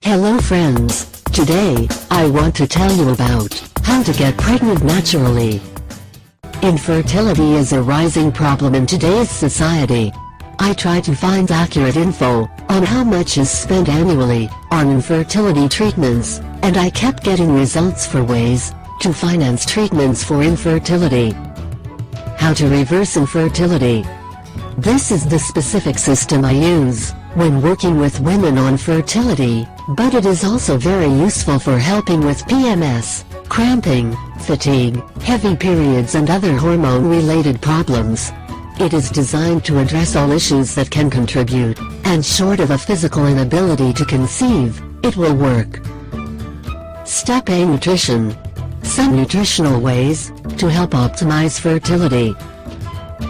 Hello friends, today, I want to tell you about how to get pregnant naturally. Infertility is a rising problem in today's society. I try to find accurate info on how much is spent annually on infertility treatments, and I kept getting results for ways to finance treatments for infertility. How to reverse infertility. This is the specific system I use when working with women on fertility, but it is also very useful for helping with PMS, cramping, fatigue, heavy periods and other hormone-related problems. It is designed to address all issues that can contribute, and short of a physical inability to conceive, it will work. Step A. Nutrition. Some nutritional ways to help optimize fertility.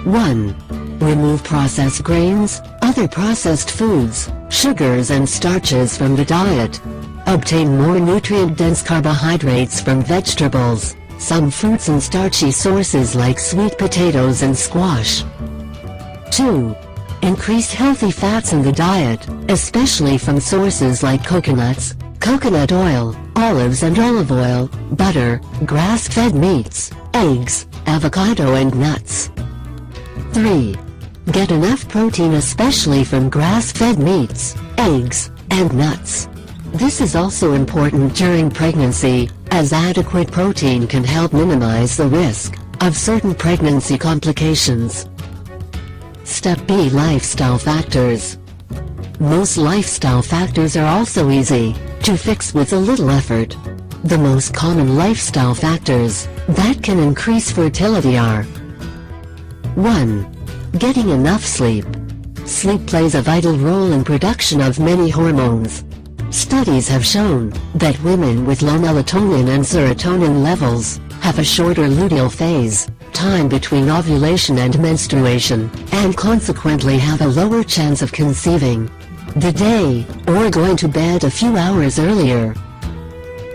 1. Remove processed grains, other processed foods, sugars and starches from the diet. Obtain more nutrient-dense carbohydrates from vegetables, some fruits and starchy sources like sweet potatoes and squash. 2. Increase healthy fats in the diet, especially from sources like coconuts, coconut oil, olives and olive oil, butter, grass-fed meats, eggs, avocado and nuts. 3. Get enough protein especially from grass-fed meats, eggs, and nuts. This is also important during pregnancy, as adequate protein can help minimize the risk of certain pregnancy complications. Step B. Lifestyle factors. Most lifestyle factors are also easy to fix with a little effort. The most common lifestyle factors that can increase fertility are: 1. Getting enough sleep. Sleep plays a vital role in production of many hormones. Studies have shown that women with low melatonin and serotonin levels have a shorter luteal phase, time between ovulation and menstruation, and consequently have a lower chance of conceiving the day, or going to bed a few hours earlier.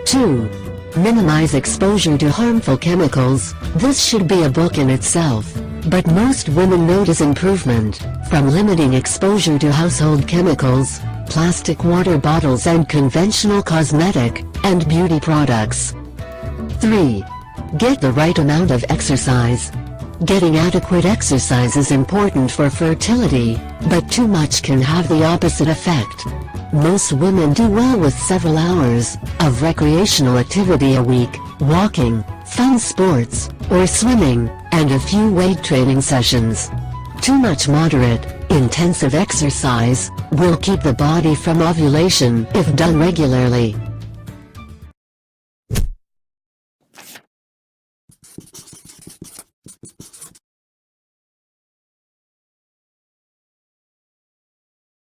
2. Minimize exposure to harmful chemicals. This should be a book in itself, but most women notice improvement from limiting exposure to household chemicals, plastic water bottles and conventional cosmetic and beauty products. 3. Get the right amount of exercise. Getting adequate exercise is important for fertility, but too much can have the opposite effect. Most women do well with several hours of recreational activity a week, walking, fun sports, or swimming, and a few weight training sessions. Too much moderate, intensive exercise will keep the body from ovulation if done regularly.